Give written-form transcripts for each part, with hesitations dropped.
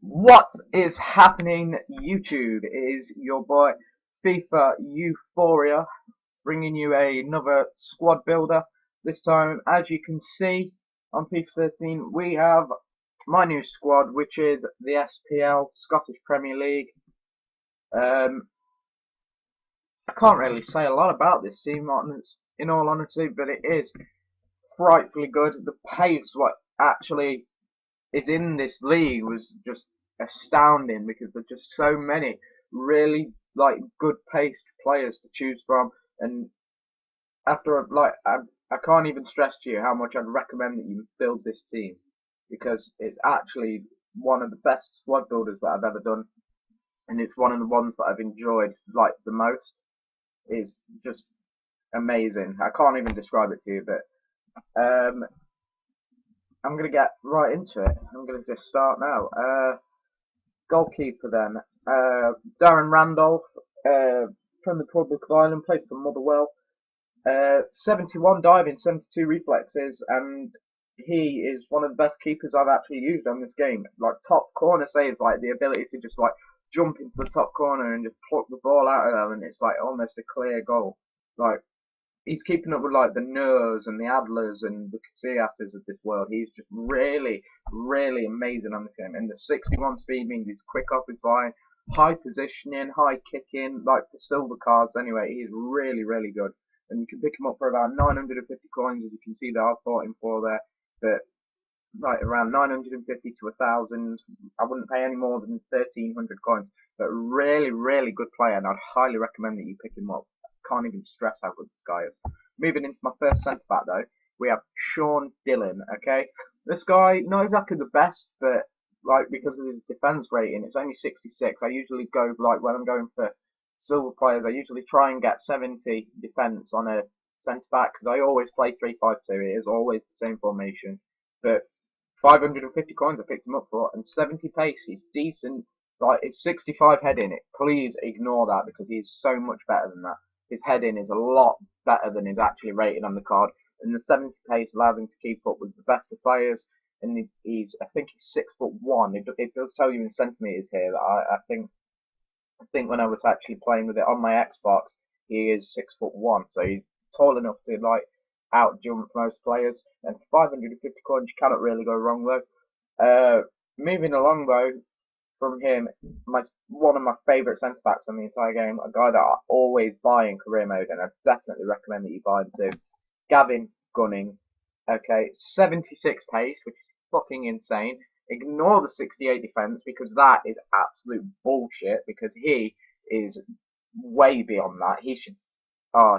What is happening, YouTube? It is your boy FIFA Euphoria bringing you another squad builder. This time, as you can see on FIFA 13, we have my new squad, which is the SPL, Scottish Premier League. Um, I can't really say a lot about this team, in all honesty, but it is frightfully good. The pace, what actually is in this league was just astounding because there's just so many really good paced players to choose from. And I can't even stress to you how much I'd recommend that you build this team because it's actually one of the best squad builders that I've ever done, and it's one of the ones that I've enjoyed the most. Is just amazing. I can't even describe it to you, but I'm gonna get right into it. I'm gonna just start now. Goalkeeper then. Darren Randolph from the Republic of Ireland, played for Motherwell. 71 diving, 72 reflexes, and he is one of the best keepers I've actually used on this game. Like top corner saves, like the ability to just jump into the top corner and just pluck the ball out of there, and it's like almost a clear goal. Like he's keeping up with the Nurs and the Adlers and the Casillas of this world. He's just really, really amazing on this game. And the 61 speed means he's quick off his line, high positioning, high kicking, like the silver cards anyway. He's really, really good. And you can pick him up for about 950 coins, as you can see that I've bought him for there. But around 950 to 1,000. I wouldn't pay any more than 1,300 coins. But really, really good player, and I'd highly recommend that you pick him up. Can't even stress how good this guy is. Moving into my first centre back though, we have Sean Dillon. Okay, this guy not exactly the best, but because of his defence rating, it's only 66. I usually go when I'm going for silver players, I usually try and get 70 defence on a centre back because I always play 3-5-2. It is always the same formation, but 550 coins I picked him up for, and 70 pace. He's decent. It's 65 heading. Please ignore that because he's so much better than that. His heading is a lot better than his actually rated on the card, and the 70 pace allows him to keep up with the best of players. And I think he's 6'1". It does tell you in centimeters here that I think when I was actually playing with it on my Xbox, he is 6'1", so he's tall enough to out jump most players. And for 550 coins, you cannot really go wrong though. Moving along though, from him, one of my favourite centre backs on the entire game, a guy that I always buy in career mode, and I definitely recommend that you buy him too. Gavin Gunning. Okay, 76 pace, which is fucking insane. Ignore the 68 defence because that is absolute bullshit. Because he is way beyond that. He should. Oh,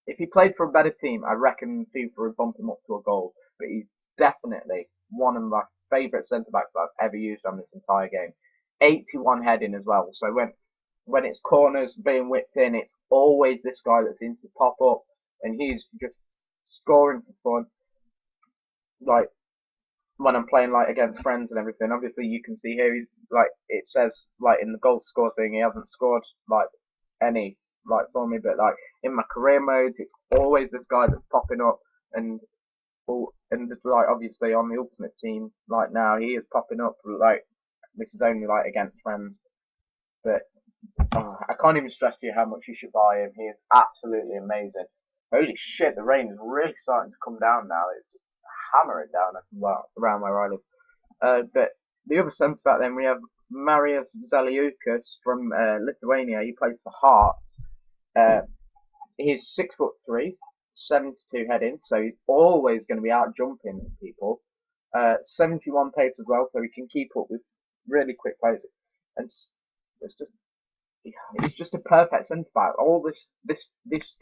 if he played for a better team, I reckon FIFA would bump him up to a goal. But he's definitely one of my favourite centre backs I've ever used on this entire game. 81 heading as well. So when it's corners being whipped in, it's always this guy that seems to pop up, and he's just scoring for fun. Like when I'm playing against friends and everything. Obviously, you can see here he's it says in the goal score thing he hasn't scored any for me, but in my career modes, it's always this guy that's popping up, and obviously on the ultimate team now he is popping up this is only against friends, but I can't even stress to you how much you should buy him. He is absolutely amazing. Holy shit, the rain is really starting to come down now. It's just hammering down around where I live. But the other centre back then we have Marius Zaliukas from Lithuania. He plays for Hearts. He's 6'3", 72 heading, so he's always going to be out jumping people. 71 pace as well, so he can keep up with really quick players. And it's just a perfect centre back. All this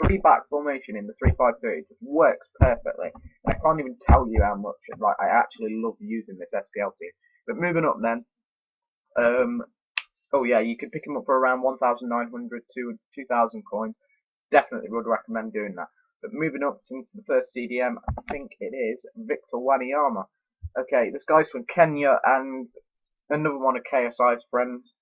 3-back formation in the 3-5-2 just works perfectly. And I can't even tell you how much I actually love using this SPL team. But moving up then, oh yeah, you could pick him up for around 1,900 to 2,000 coins. Definitely would recommend doing that. But moving up into the first CDM, I think it is Victor Wanyama. Okay, this guy's from Kenya and another one of KSI's friends.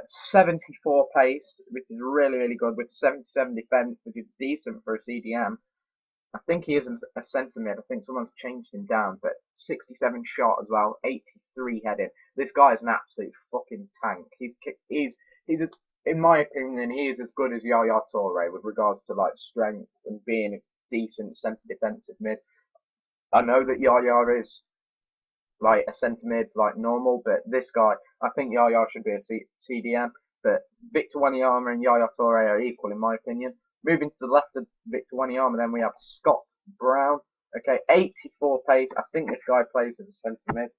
74 pace, which is really, really good, with 77 defense, which is decent for a CDM. I think he is a centre mid. I think someone's changed him down, but 67 shot as well, 83 heading. This guy is an absolute fucking tank. He's in my opinion, he is as good as Yaya Toure with regards to like strength and being a decent centre defensive mid. I know that Yaya is like a centre mid, like normal. But this guy, I think Yaya should be a CDM. But Victor Wanyama and Yaya Toure are equal in my opinion. Moving to the left of Victor Wanyama, then we have Scott Brown. Okay, 84 pace. I think this guy plays as a centre mid.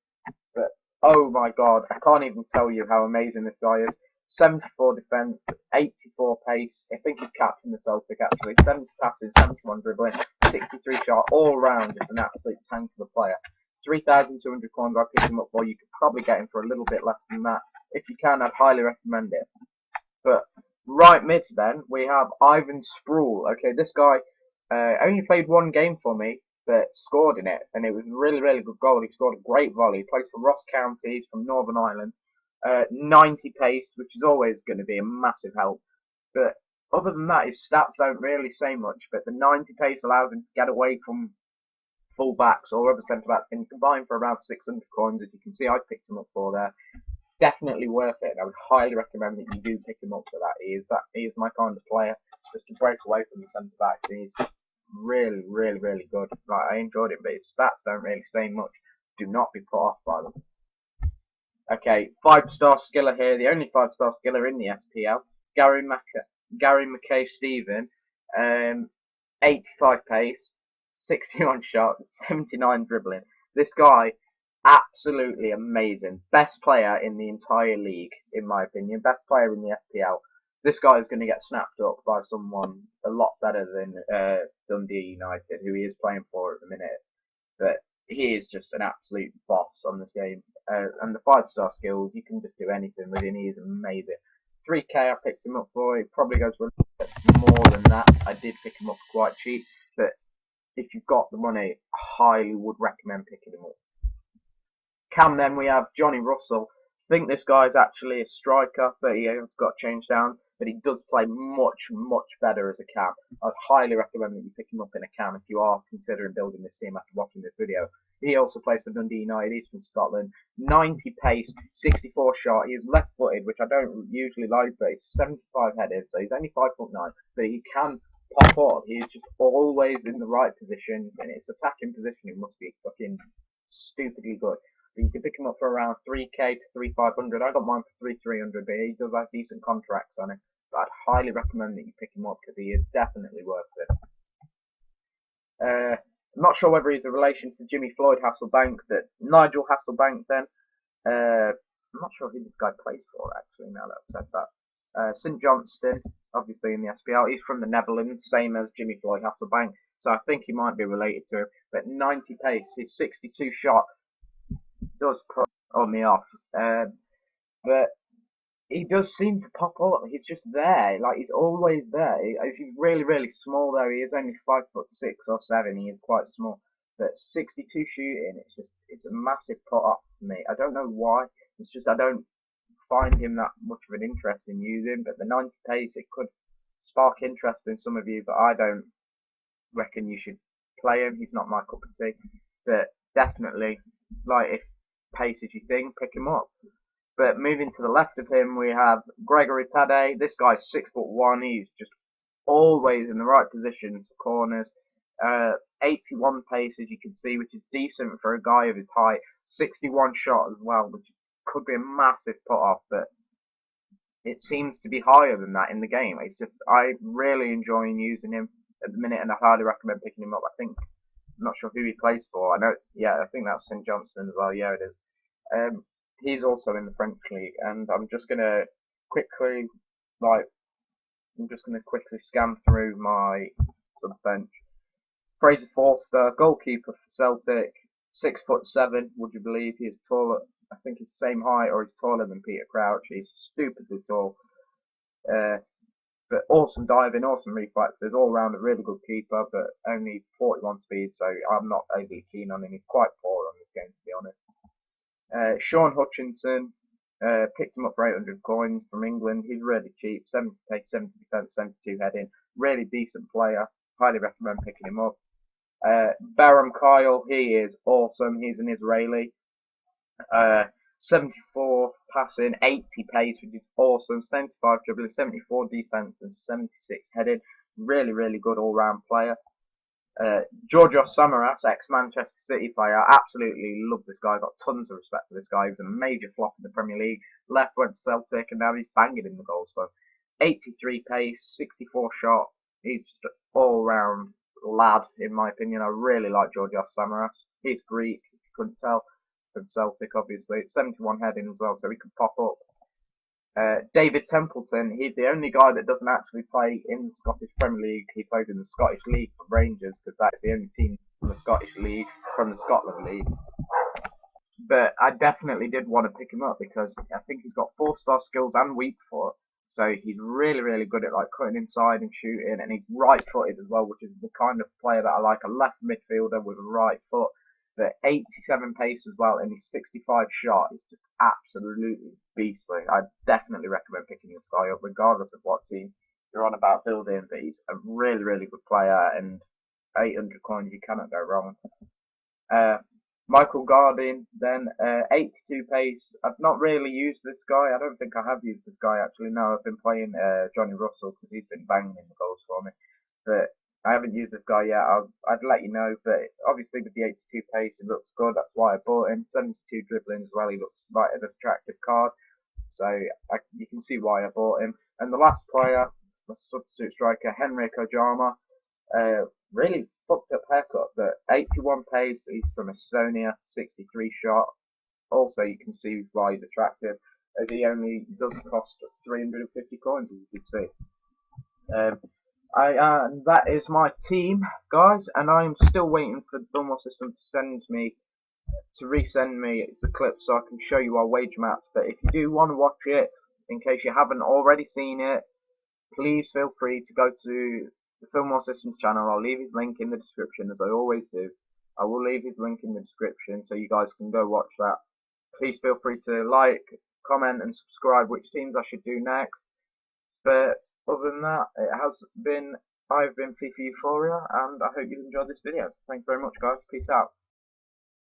But oh my god, I can't even tell you how amazing this guy is. 74 defence, 84 pace. I think he's captain the Celtic actually. 70 passing, 71 dribbling, 63 shot, all round just an absolute tank of a player. 3,200 coins I picked him up for. You could probably get him for a little bit less than that. If you can, I'd highly recommend it. But right mid then, we have Ivan Sproul. Okay, this guy only played one game for me, but scored in it, and it was a really, really good goal. He scored a great volley. He plays for Ross County. He's from Northern Ireland. 90 pace, which is always going to be a massive help. But other than that, his stats don't really say much. But the 90 pace allows him to get away from full backs or other centre backs, and combined for around 600 coins. As you can see, I picked him up for there. Definitely worth it, and I would highly recommend that you do pick him up for that. He is my kind of player, just to break away from the centre backs. He's really, really, really good. Like, I enjoyed him, but his stats don't really say much. Do not be put off by them. Okay, 5-star skiller here, the only 5-star skiller in the SPL. Gary McKay Stephen, 85 pace, 61 shot, 79 dribbling. This guy, absolutely amazing. Best player in the entire league, in my opinion. Best player in the SPL. This guy is going to get snapped up by someone a lot better than Dundee United, who he is playing for at the minute. But he is just an absolute boss on this game. And the 5-star skills, you can just do anything with him. He is amazing. 3k I picked him up for. He probably goes for a little bit more than that. I did pick him up quite cheap. But if you've got the money, I highly would recommend picking him up. Cam then we have Johnny Russell. I think this guy is actually a striker, but he has got changed down. But he does play much, much better as a cam. I'd highly recommend that you pick him up in a cam if you are considering building this team after watching this video. He also plays for Dundee United. He's from Scotland. 90 pace, 64 shot. He is left-footed, which I don't usually like, but he's 75 headed, so he's only 5'9". But he can pop up. He's just always in the right positions, and his attacking positioning must be fucking stupidly good. But you can pick him up for around 3k to 3,500. I got mine for 3,300, but he does have decent contracts on it. But I'd highly recommend that you pick him up because he is definitely worth it. I'm not sure whether he's a relation to Jimmy Floyd Hasselbank, but Nigel Hasselbank then. I'm not sure who this guy plays for actually, now that I've said that. St Johnston, obviously in the SPL. He's from the Netherlands, same as Jimmy Floyd Hasselbank, so I think he might be related to him. But 90 pace, his 62 shot does put on me off. But he does seem to pop up. He's just there. Like, he's always there. He's really, really small though. He is only 5'6" or 7. He is quite small. But 62 shooting, it's a massive put up for me. I don't know why. It's just I don't find him that much of an interest in using. But the 90 pace, it could spark interest in some of you, but I don't reckon you should play him. He's not my cup of tea. But definitely, like, if pace is your thing, pick him up. But moving to the left of him, we have Gregory Tade. This guy's 6'1". He's just always in the right positions, corners. 81 pace, as you can see, which is decent for a guy of his height. 61 shot as well, which could be a massive put off, but it seems to be higher than that in the game. It's just, I really enjoy using him at the minute, and I highly recommend picking him up. I'm not sure who he plays for. I know, yeah, I think that's St Johnston as well. Yeah, it is. He's also in the French league, and I'm just gonna quickly scan through my sort of bench. Fraser Forster, goalkeeper for Celtic, 6'7". Would you believe he's taller? I think he's the same height, or he's taller than Peter Crouch. He's stupidly tall. But awesome diving, awesome reflexes, all round a really good keeper, but only 41 speed, so I'm not overly keen on him. He's quite poor on this game, to be honest. Sean Hutchinson, picked him up for 800 coins from England. He's really cheap, 70 pace, 70 defence, 72 heading. Really decent player. Highly recommend picking him up. Baram Kyle, he is awesome. He's an Israeli. Uh, 74 passing, 80 pace, which is awesome. 75 dribbling, 74 defense, and 76 heading. Really, really good all-round player. Georgios Samaras, ex-Manchester City player, absolutely love this guy. Got tons of respect for this guy. He was a major flop in the Premier League. Left, went to Celtic, and now he's banging in the goals for 83 pace, 64 shot. He's just an all-round lad, in my opinion. I really like Georgios Samaras. He's Greek, if you couldn't tell, from Celtic, obviously. 71 heading as well, so he can pop up. David Templeton, he's the only guy that doesn't actually play in the Scottish Premier League. He plays in the Scottish League for Rangers, because that's the only team from the Scottish League, from the Scotland League. But I definitely did want to pick him up because I think he's got 4-star skills and weak foot. So he's really, really good at like cutting inside and shooting, and he's right-footed as well, which is the kind of player that I like. A left midfielder with a right foot. The 87 pace as well, and his 65 shot is just absolutely beastly. I definitely recommend picking this guy up, regardless of what team you're on about building. But he's a really, really good player, and 800 coins, you cannot go wrong. Michael Gardin, then 82 pace. I've not really used this guy. I don't think I have used this guy actually. No, I've been playing Johnny Russell because he's been banging in the goals for me. But I haven't used this guy yet. I'd let you know. But obviously with the 82 pace, it looks good. That's why I bought him. 72 dribbling as well. He looks like an attractive card. So you can see why I bought him. And the last player, the substitute striker, Henrik Ojama. Really fucked up haircut, but 81 pace, he's from Estonia, 63 shot. Also, you can see why he's attractive, as he only does cost 350 coins, as you can see. That is my team, guys, and I'm still waiting for the Fillmore system to resend me the clips so I can show you our wage maps. But if you do want to watch it, in case you haven't already seen it, please feel free to go to the Fillmore Systems channel. I'll leave his link in the description, as I always do. I will leave his link in the description so you guys can go watch that. Please feel free to like, comment, and subscribe which teams I should do next. But other than that, I've been FIFA Euphoria, and I hope you enjoyed this video. Thanks very much, guys. Peace out.